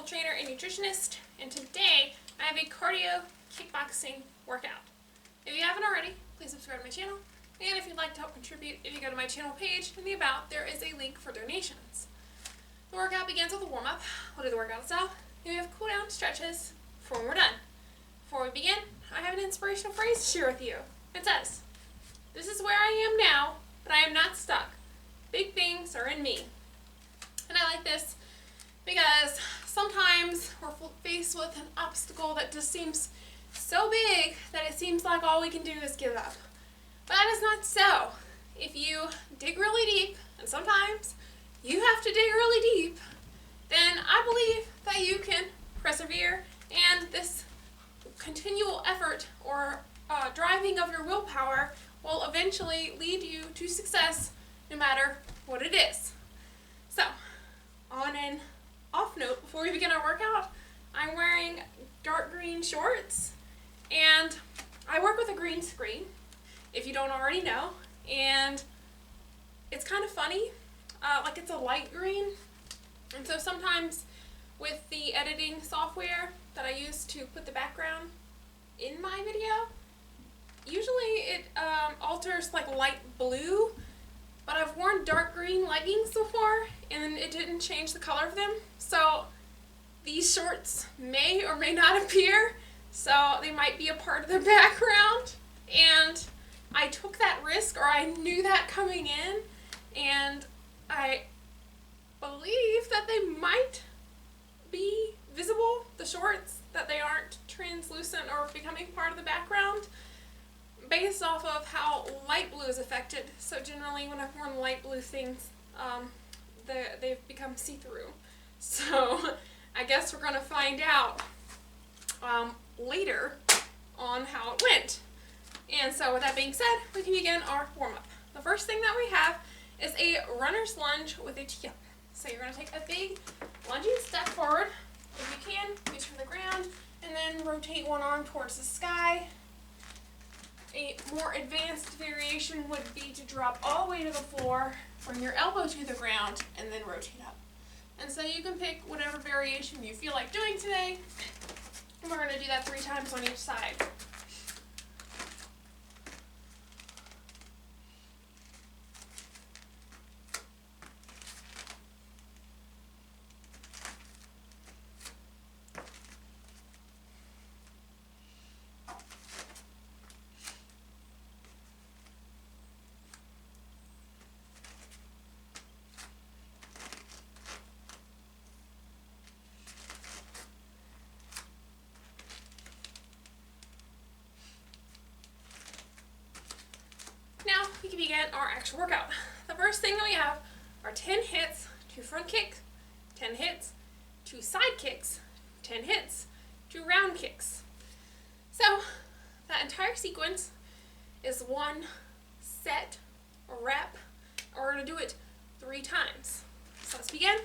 trainer and nutritionist, and today I have a cardio kickboxing workout. If you haven't already, please subscribe to my channel, and if you'd like to help contribute, if you go to my channel page in the About, there is a link for donations. The workout begins with a warm-up. We'll do the workout itself, then we have cool-down stretches before we're done. Before we begin, I have an inspirational phrase to share with you. It says, "This is where I am now, but I am not stuck. Big things are in me." And I like this because sometimes we're faced with an obstacle that just seems so big that it seems like all we can do is give up. But that is not so. If you dig really deep, and sometimes you have to dig really deep, then I believe that you can persevere, and this continual effort or driving of your willpower will eventually lead you to success no matter what it is. So, on an off note, before we begin our workout, I'm wearing dark green shorts, and I work with a green screen, if you don't already know, and it's kind of funny, like it's a light green, and so sometimes with the editing software that I use to put the background in my video, usually it alters like light blue, but I've worn dark green leggings before and it didn't change the color of them, so these shorts may or may not appear, so they might be a part of the background, and I took that risk, or I knew that coming in, and I believe that they might be visible, the shorts, that they aren't translucent or becoming part of the background based off of how light blue is affected. So generally when I've worn light blue things, they've become see-through. So I guess we're going to find out later on how it went. And so with that being said, we can begin our warm-up. The first thing that we have is a runner's lunge with a tee-up. So you're going to take a big lunging step forward. If you can, reach from the ground, and then rotate one arm towards the sky. A more advanced variation would be to drop all the way to the floor, bring your elbow to the ground, and then rotate up. And so you can pick whatever variation you feel like doing today, and we're going to do that 3 times on each side. Now we can begin our actual workout. The first thing that we have are 10 hits, 2 front kicks, 10 hits, 2 side kicks, 10 hits, 2 round kicks. So that entire sequence is 1 set, or rep, and we're going to do it 3 times. So let's begin.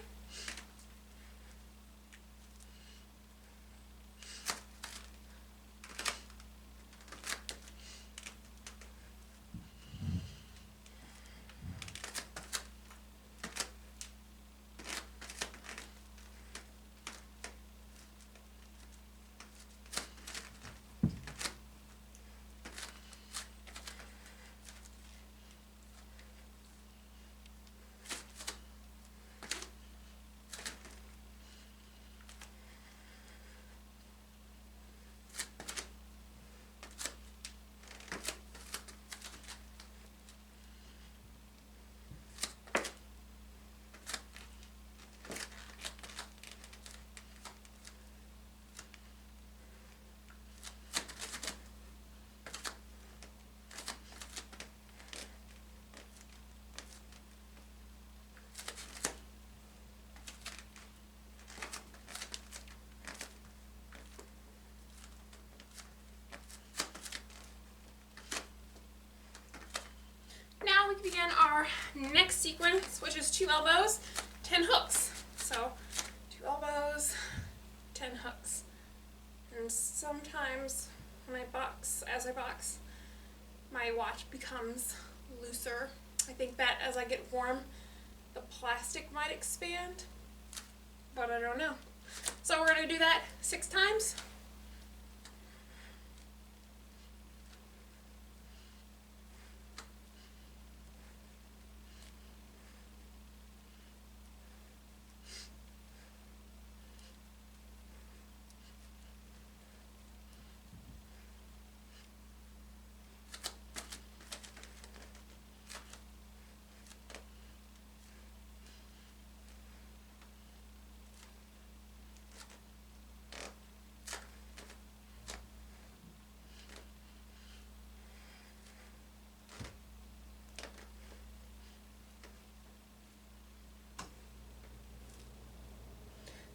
We can begin our next sequence, which is 2 elbows, 10 hooks. So 2 elbows, 10 hooks. And sometimes when I box, my watch becomes looser. I think that as I get warm, the plastic might expand, but I don't know. So we're going to do that 6 times.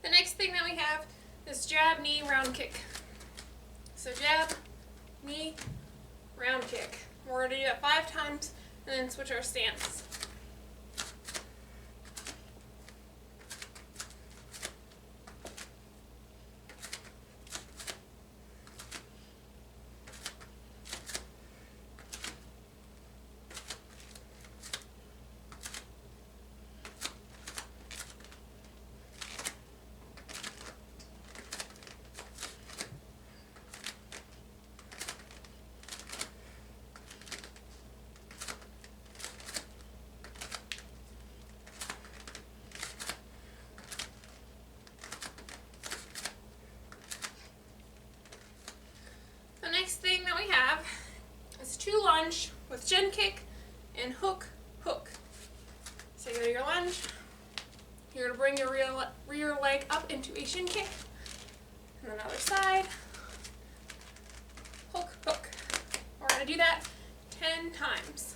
The next thing that we have is jab, knee, round kick. So jab, knee, round kick. We're going to do that 5 times and then switch our stance. Next thing that we have is 2 lunge with shin kick and hook, hook. So you go to your lunge, you're going to bring your rear leg up into a shin kick, and then other side, hook, hook. We're going to do that 10 times.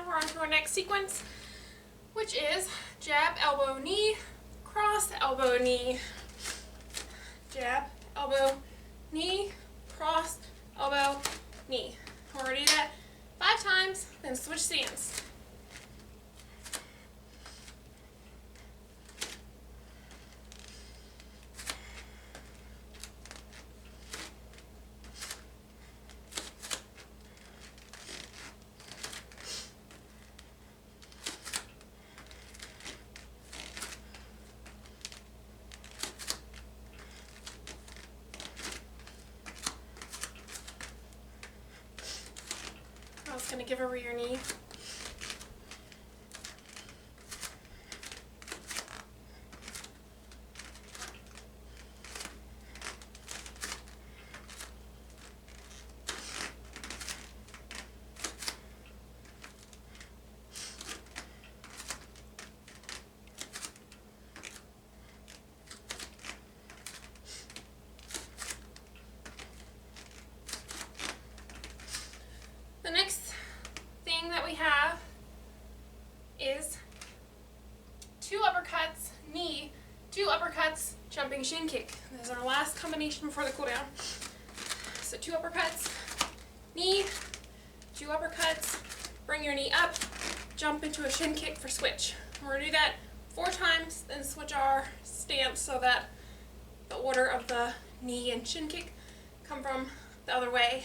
We're on to our next sequence, which is jab, elbow, knee, cross, elbow, knee. Jab, elbow, knee, cross, elbow, knee. We're going to do that 5 times, then switch stance. I was going to give over your knee. The next thing that we have is 2 uppercuts, knee, 2 uppercuts, jumping shin kick. This is our last combination before the cool down. So 2 uppercuts, knee, 2 uppercuts, bring your knee up, jump into a shin kick for switch. We're going to do that 4 times, then switch our stance so that the order of the knee and shin kick, come from the other way.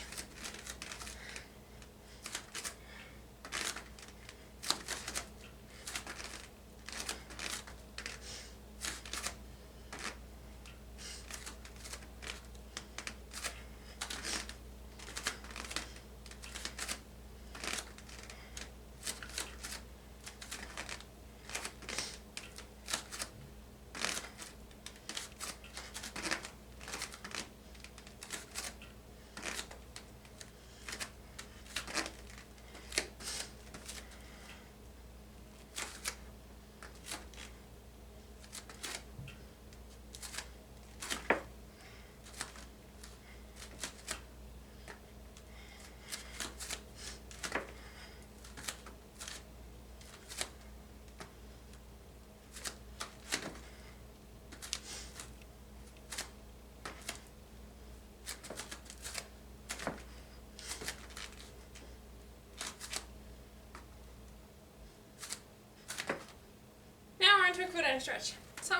To a quit and stretch. So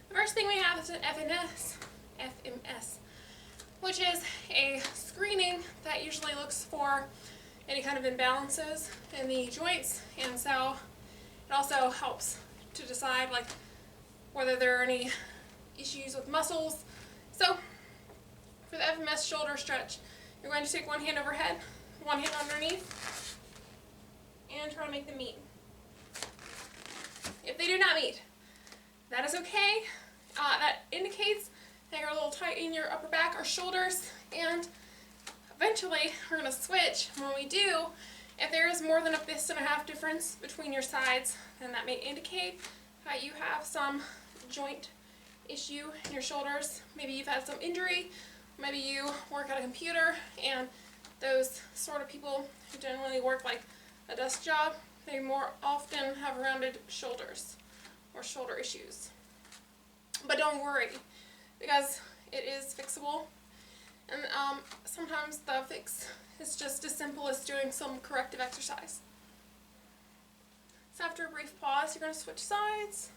the first thing we have is an FMS, which is a screening that usually looks for any kind of imbalances in the joints, and so it also helps to decide like whether there are any issues with muscles. So for the Fms Shoulder Stretch, you're going to take one hand overhead, one hand underneath, and try to make them meet. If they do not meet, that is okay. That indicates that you're a little tight in your upper back or shoulders, and eventually we're going to switch. When we do, if there is more than a fist and a half difference between your sides, then that may indicate that you have some joint issue in your shoulders. Maybe you've had some injury, maybe you work at a computer, and those sort of people who generally work like a desk job, they more often have rounded shoulders or shoulder issues. But don't worry, because it is fixable, and sometimes the fix is just as simple as doing some corrective exercise. So after a brief pause, you're going to switch sides.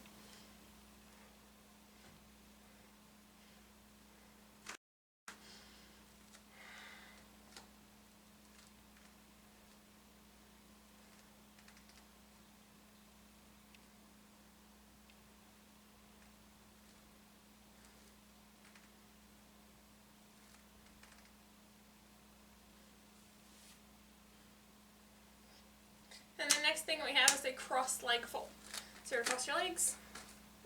And the next thing we have is a cross leg fold. So you're going to cross your legs,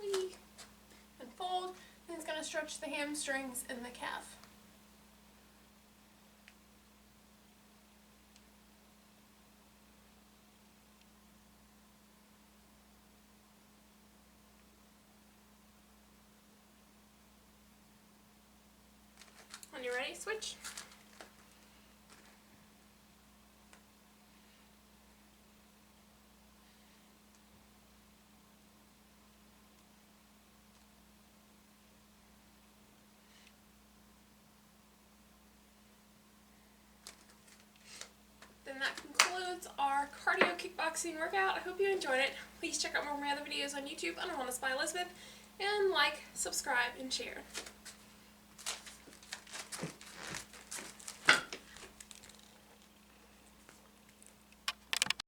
and fold, and it's going to stretch the hamstrings and the calf. When you're ready, switch. Then that concludes our cardio kickboxing workout. I hope you enjoyed it. Please check out more of my other videos on YouTube under Wellness by Elizabeth, and like, subscribe, and share.